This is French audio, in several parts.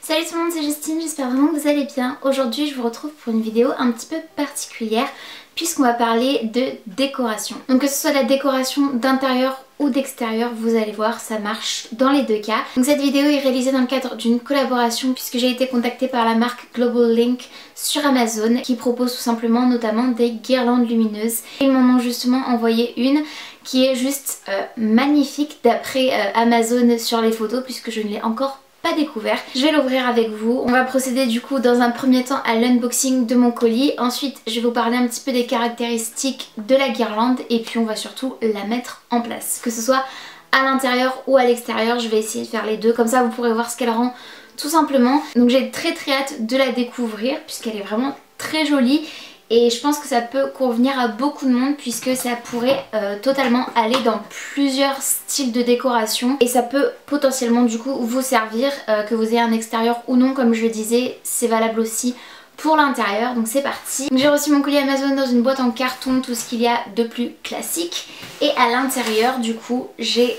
Salut tout le monde, c'est Justine, j'espère vraiment que vous allez bien. Aujourd'hui je vous retrouve pour une vidéo un petit peu particulière puisqu'on va parler de décoration. Donc que ce soit la décoration d'intérieur ou d'extérieur, vous allez voir, ça marche dans les deux cas. Donc cette vidéo est réalisée dans le cadre d'une collaboration puisque j'ai été contactée par la marque Global Link sur Amazon qui propose tout simplement notamment des guirlandes lumineuses. Ils m'en ont justement envoyé une qui est juste magnifique d'après Amazon sur les photos puisque je ne l'ai encore pas découvert. Je vais l'ouvrir avec vous. On va procéder du coup dans un premier temps à l'unboxing de mon colis. Ensuite je vais vous parler un petit peu des caractéristiques de la guirlande et puis on va surtout la mettre en place. Que ce soit à l'intérieur ou à l'extérieur, je vais essayer de faire les deux. Comme ça vous pourrez voir ce qu'elle rend tout simplement. Donc j'ai très hâte de la découvrir puisqu'elle est vraiment très jolie. Et je pense que ça peut convenir à beaucoup de monde puisque ça pourrait totalement aller dans plusieurs styles de décoration. Et ça peut potentiellement du coup vous servir, que vous ayez un extérieur ou non, comme je le disais, c'est valable aussi pour l'intérieur. Donc c'est parti. J'ai reçu mon colis Amazon dans une boîte en carton, tout ce qu'il y a de plus classique. Et à l'intérieur du coup j'ai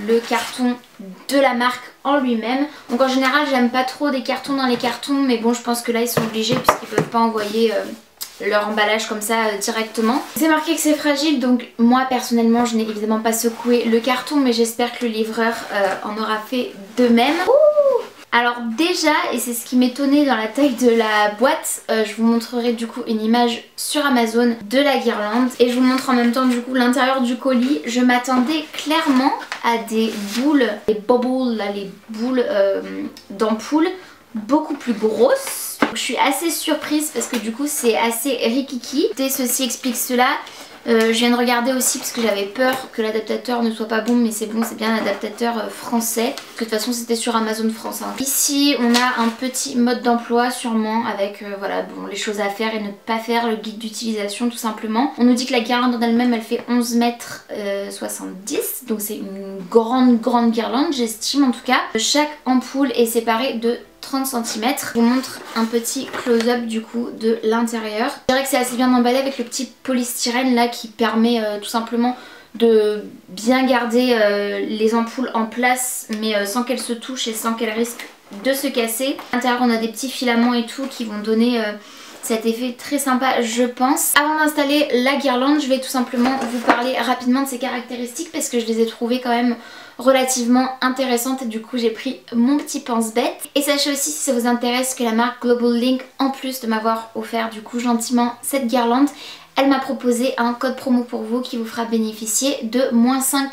le carton de la marque en lui-même. Donc en général j'aime pas trop des cartons dans les cartons, mais bon je pense que là ils sont obligés puisqu'ils peuvent pas envoyer leur emballage comme ça directement. C'est marqué que c'est fragile, donc moi personnellement je n'ai évidemment pas secoué le carton, mais j'espère que le livreur en aura fait de même. Alors déjà, et c'est ce qui m'étonnait dans la taille de la boîte, je vous montrerai du coup une image sur Amazon de la guirlande et je vous montre en même temps du coup l'intérieur du colis. Je m'attendais clairement à des boules, les bubbles là, les boules d'ampoule beaucoup plus grosses. Je suis assez surprise parce que du coup c'est assez rikiki. Et ceci explique cela. Je viens de regarder aussi parce que j'avais peur que l'adaptateur ne soit pas bon, mais c'est bon, c'est bien l'adaptateur français. Parce que de toute façon c'était sur Amazon France. Hein. Ici on a un petit mode d'emploi sûrement avec voilà, bon, les choses à faire et ne pas faire, le guide d'utilisation tout simplement. On nous dit que la guirlande en elle-même elle fait 11 mètres 70, donc c'est une grande guirlande j'estime en tout cas. Chaque ampoule est séparée de 30 cm. Je vous montre un petit close-up du coup de l'intérieur. Je dirais que c'est assez bien emballé avec le petit polystyrène là qui permet tout simplement de bien garder les ampoules en place mais sans qu'elles se touchent et sans qu'elles risquent de se casser. À l'intérieur on a des petits filaments et tout qui vont donner cet effet très sympa je pense. Avant d'installer la guirlande, je vais tout simplement vous parler rapidement de ses caractéristiques parce que je les ai trouvées quand même relativement intéressantes et du coup j'ai pris mon petit pense-bête. Et sachez aussi si ça vous intéresse que la marque Global Link, en plus de m'avoir offert du coup gentiment cette guirlande, elle m'a proposé un code promo pour vous qui vous fera bénéficier de moins 5%.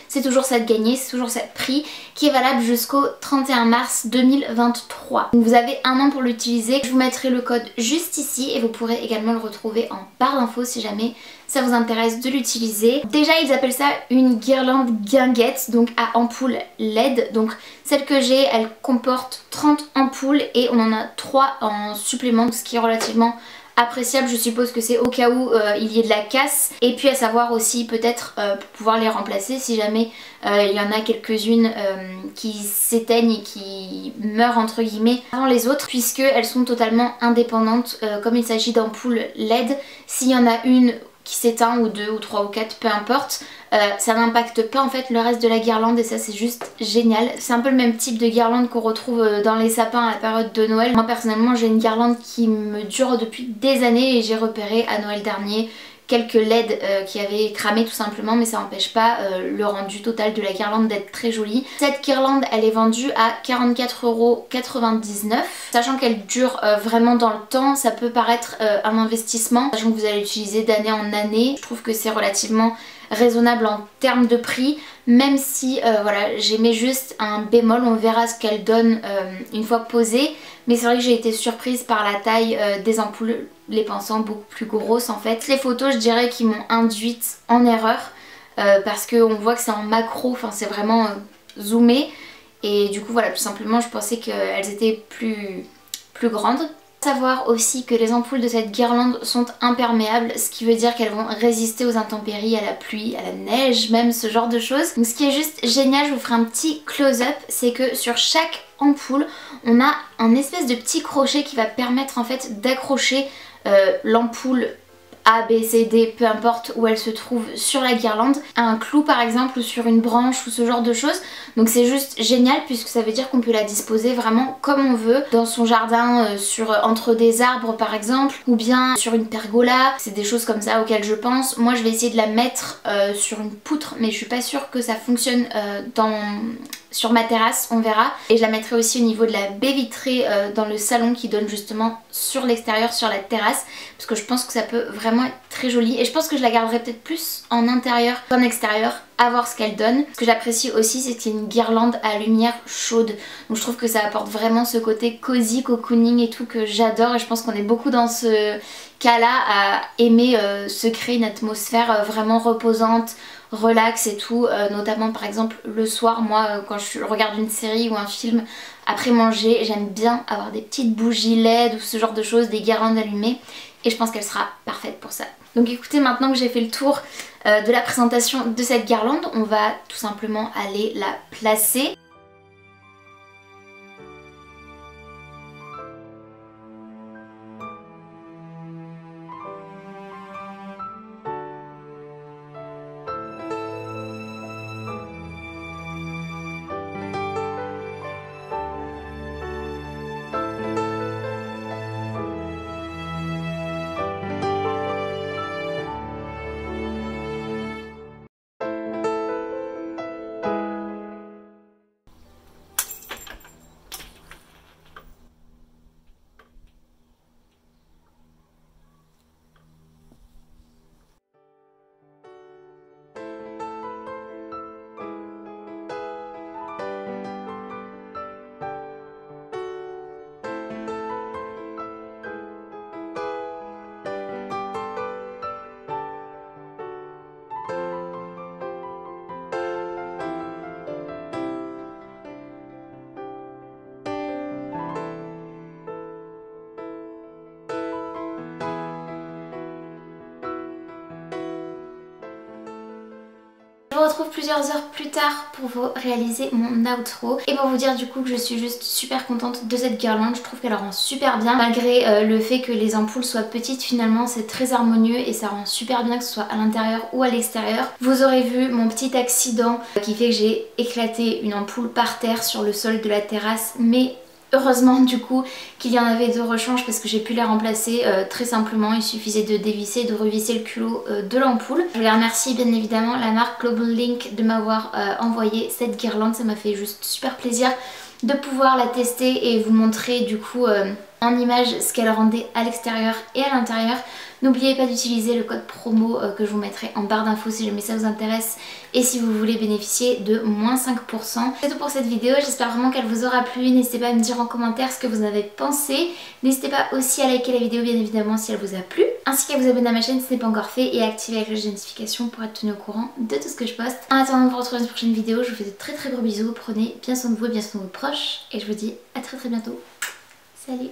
C'est toujours ça de gagner, c'est toujours ça de prix qui est valable jusqu'au 31 mars 2023. Donc vous avez un an pour l'utiliser. Je vous mettrai le code juste ici et vous pourrez également le retrouver en barre d'infos si jamais ça vous intéresse de l'utiliser. Déjà ils appellent ça une guirlande guinguette, donc à ampoule LED. Donc celle que j'ai elle comporte 30 ampoules et on en a 3 en supplément, ce qui est relativement appréciable. Je suppose que c'est au cas où il y ait de la casse et puis à savoir aussi peut-être pour pouvoir les remplacer si jamais il y en a quelques-unes qui s'éteignent et qui meurent entre guillemets avant les autres, puisque elles sont totalement indépendantes comme il s'agit d'ampoules LED. S'il y en a une qui s'éteint ou 2 ou 3 ou 4 peu importe, ça n'impacte pas en fait le reste de la guirlande et ça c'est juste génial. C'est un peu le même type de guirlande qu'on retrouve dans les sapins à la période de Noël. Moi personnellement j'ai une guirlande qui me dure depuis des années et j'ai repéré à Noël dernier quelques LED qui avaient cramé tout simplement, mais ça n'empêche pas le rendu total de la guirlande d'être très jolie. Cette guirlande elle est vendue à 44,99 €, sachant qu'elle dure vraiment dans le temps. Ça peut paraître un investissement, sachant que vous allez l'utiliser d'année en année. Je trouve que c'est relativement raisonnable en termes de prix, même si voilà, j'aimais juste un bémol. On verra ce qu'elle donne une fois posée, mais c'est vrai que j'ai été surprise par la taille des ampoules, les pensant beaucoup plus grosses en fait. Les photos je dirais qu'ils m'ont induite en erreur parce qu'on voit que c'est en macro, enfin c'est vraiment zoomé et du coup voilà, tout simplement je pensais qu'elles étaient plus grandes. Savoir aussi que les ampoules de cette guirlande sont imperméables, ce qui veut dire qu'elles vont résister aux intempéries, à la pluie, à la neige, même ce genre de choses. Donc ce qui est juste génial, je vous ferai un petit close-up, c'est que sur chaque ampoule, on a un espèce de petit crochet qui va permettre en fait d'accrocher l'ampoule A, B, C, D, peu importe où elle se trouve sur la guirlande, un clou par exemple ou sur une branche ou ce genre de choses. Donc c'est juste génial puisque ça veut dire qu'on peut la disposer vraiment comme on veut, dans son jardin, entre des arbres par exemple, ou bien sur une pergola. C'est des choses comme ça auxquelles je pense. Moi je vais essayer de la mettre sur une poutre, mais je suis pas sûre que ça fonctionne sur ma terrasse, on verra. Et je la mettrai aussi au niveau de la baie vitrée dans le salon qui donne justement sur l'extérieur, sur la terrasse, parce que je pense que ça peut vraiment être très joli. Et je pense que je la garderai peut-être plus en intérieur qu'en extérieur, à voir ce qu'elle donne. Ce que j'apprécie aussi, c'est que c'est une guirlande à lumière chaude, donc je trouve que ça apporte vraiment ce côté cosy, cocooning et tout que j'adore. Et je pense qu'on est beaucoup dans ce cas-là à aimer se créer une atmosphère vraiment reposante, relax et tout, notamment par exemple le soir. Moi quand je regarde une série ou un film après manger, j'aime bien avoir des petites bougies LED ou ce genre de choses, des guirlandes allumées, et je pense qu'elle sera parfaite pour ça. Donc écoutez, maintenant que j'ai fait le tour de la présentation de cette guirlande, on va tout simplement aller la placer. Je vous retrouve plusieurs heures plus tard pour vous réaliser mon outro et pour vous dire du coup que je suis juste super contente de cette guirlande. Je trouve qu'elle rend super bien malgré le fait que les ampoules soient petites. Finalement c'est très harmonieux et ça rend super bien que ce soit à l'intérieur ou à l'extérieur. Vous aurez vu mon petit accident qui fait que j'ai éclaté une ampoule par terre sur le sol de la terrasse, mais heureusement du coup qu'il y en avait de rechange parce que j'ai pu les remplacer très simplement. Il suffisait de dévisser, de revisser le culot de l'ampoule. Je voulais remercier bien évidemment la marque Global Link de m'avoir envoyé cette guirlande. Ça m'a fait juste super plaisir de pouvoir la tester et vous montrer du coup en image ce qu'elle rendait à l'extérieur et à l'intérieur. N'oubliez pas d'utiliser le code promo que je vous mettrai en barre d'infos si jamais ça vous intéresse et si vous voulez bénéficier de moins 5%. C'est tout pour cette vidéo, j'espère vraiment qu'elle vous aura plu. N'hésitez pas à me dire en commentaire ce que vous en avez pensé. N'hésitez pas aussi à liker la vidéo bien évidemment si elle vous a plu, ainsi qu'à vous abonner à ma chaîne si ce n'est pas encore fait et à activer la cloche de notification pour être tenu au courant de tout ce que je poste. En attendant de vous retrouver dans une prochaine vidéo, je vous fais de très gros bisous, prenez bien soin de vous et bien soin de vos proches et je vous dis à très bientôt. Salut!